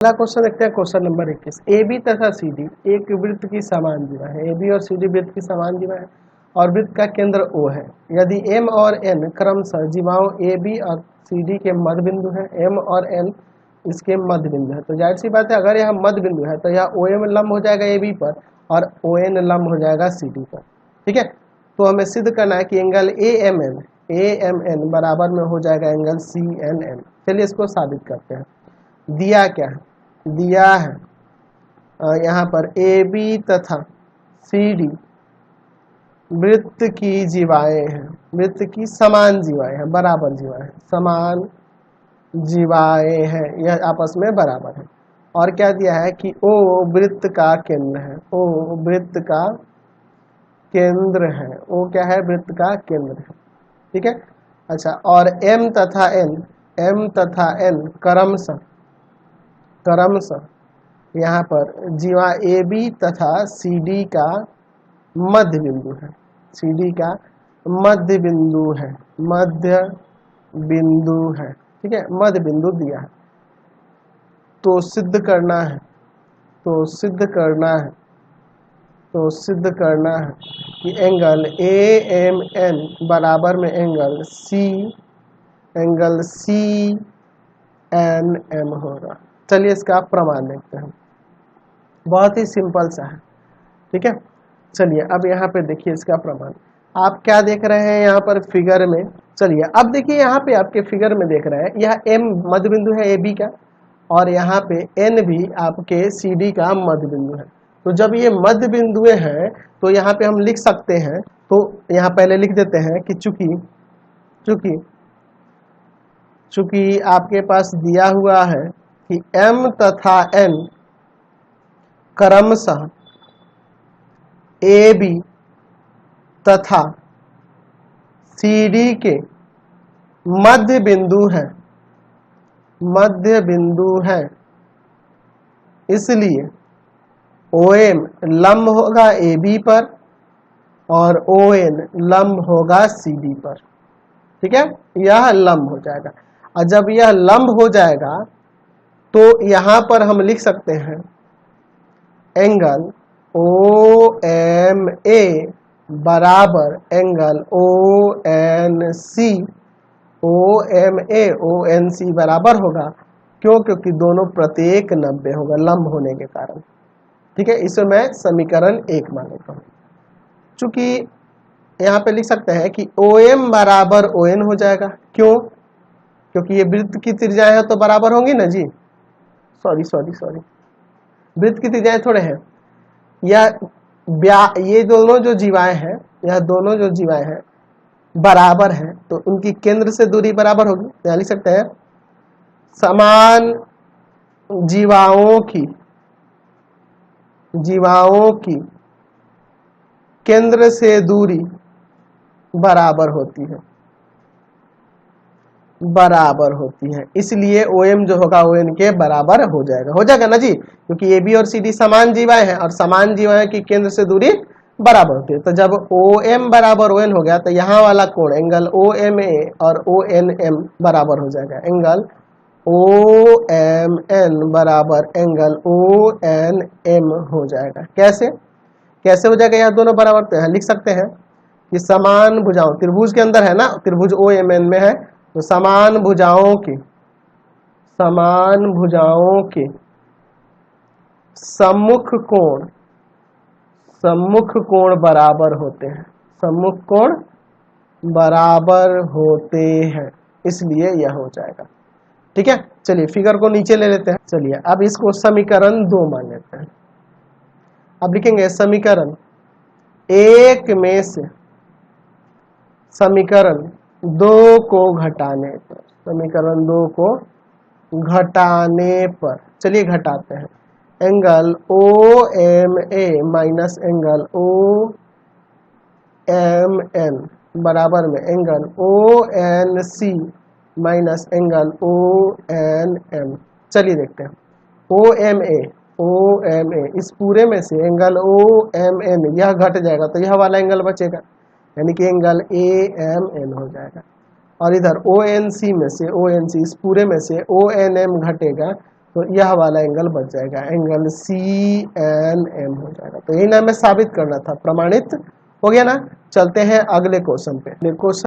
अगला क्वेश्चन देखते हैं, क्वेश्चन नंबर 21। ए बी तथा सी डी एक वृत्त की समान जीवा है। ए बी और सी डी वृत्त की समान जीवा है और वृत्त का केंद्र O है। यदि M और N क्रमशः जीवाओं ए बी और सी डी के मध्य बिंदु है, M और N इसके मध्य बिंदु है, तो जाहिर सी बात है अगर यह मध्य बिंदु है तो यह OM लंब हो जाएगा ए बी पर और ON लंब हो जाएगा सी डी पर। ठीक है, तो हमें सिद्ध करना है कि एंगल AMN बराबर में हो जाएगा एंगल CNN। चलिए इसको साबित करते हैं। दिया क्या है? दिया है यहाँ पर ए बी तथा सी डी वृत्त की जीवाएं हैं, वृत्त की समान जीवाएं हैं, बराबर जीवाएं हैं, समान जीवाएं हैं, यह आपस में बराबर है। और क्या दिया है कि O वृत्त का केंद्र है, O वृत्त का केंद्र है, O क्या है? वृत्त का केंद्र है। ठीक है, अच्छा, और M तथा N क्रमशः यहाँ पर जीवा ए बी तथा सी डी का मध्य बिंदु है, सी डी का मध्य बिंदु है, मध्य बिंदु है। ठीक है, मध्य बिंदु दिया है तो सिद्ध करना है, तो सिद्ध करना है कि एंगल AMN बराबर में एंगल CNM होगा। चलिए इसका प्रमाण देखते हैं, बहुत ही सिंपल सा है। ठीक है, चलिए अब यहाँ पे देखिए इसका प्रमाण। आप क्या देख रहे हैं यहाँ पर फिगर में? चलिए अब देखिए यहाँ पे आपके फिगर में देख रहे हैं, यह M मध्य बिंदु है ए बी का और यहाँ पे N भी आपके सी डी का मध्य बिंदु है। तो जब ये मध्य बिंदुएं हैं तो यहाँ पे हम लिख सकते हैं, तो यहाँ पहले लिख देते हैं कि चूंकि आपके पास दिया हुआ है कि M तथा N क्रमशः ए बी तथा सी डी के मध्य बिंदु है, इसलिए OM लंब होगा ए बी पर और ON लंब होगा सी डी पर। ठीक है, यह लंब हो जाएगा और जब यह लंब हो जाएगा तो यहाँ पर हम लिख सकते हैं एंगल OMA बराबर एंगल ONC। OMA ONC बराबर होगा, क्यों? क्योंकि दोनों प्रत्येक 90 होगा लंब होने के कारण। ठीक है, इसे मैं समीकरण 1 मान लेता हूँ। चूंकि यहाँ पे लिख सकते हैं कि OM बराबर ON हो जाएगा, क्यों? क्योंकि ये वृत्त की त्रिज्याएं हैं तो बराबर होंगी ना जी। सॉरी, वृत्त की त्रिज्याएं थोड़े हैं, ये दोनों जो जीवाएं हैं, यह दोनों जो जीवाएं हैं बराबर हैं, तो उनकी केंद्र से दूरी बराबर होगी। यहाँ लिख सकते हैं समान जीवाओं की केंद्र से दूरी बराबर होती है, इसलिए OM जो होगा ON के बराबर हो जाएगा ना जी, क्योंकि AB और CD समान जीवाएं हैं और समान जीवाएं की केंद्र से दूरी बराबर होती है। तो जब OM बराबर ON हो गया तो यहाँ वाला कोण एंगल OMA और ONM बराबर हो जाएगा, एंगल OMN बराबर एंगल ONM हो जाएगा। कैसे हो जाएगा? यह दोनों बराबर, तो यहाँ लिख सकते हैं कि समान भुजाओं, त्रिभुज के अंदर है ना, त्रिभुज OMN में है, तो समान भुजाओं के सम्मुख कोण बराबर होते हैं, इसलिए यह हो जाएगा। ठीक है, चलिए फिगर को नीचे ले लेते हैं। चलिए अब इसको समीकरण 2 मान लेते हैं। अब लिखेंगे समीकरण 1 में से समीकरण 2 को घटाने पर, समीकरण 2 को घटाने पर, चलिए घटाते हैं, angle OMA minus angle OMN बराबर में angle ONC minus angle ONM। चलिए देखते हैं OMA इस पूरे में से एंगल OMN यह घट जाएगा तो यह वाला एंगल बचेगा, यानी कि एंगल AMN हो जाएगा। और इधर ONC में से, ONC इस पूरे में से ONM घटेगा तो यह वाला एंगल बच जाएगा, एंगल CNM हो जाएगा। तो यही ना हमें साबित करना था, प्रमाणित हो गया ना। चलते हैं अगले क्वेश्चन पे। क्वेश्चन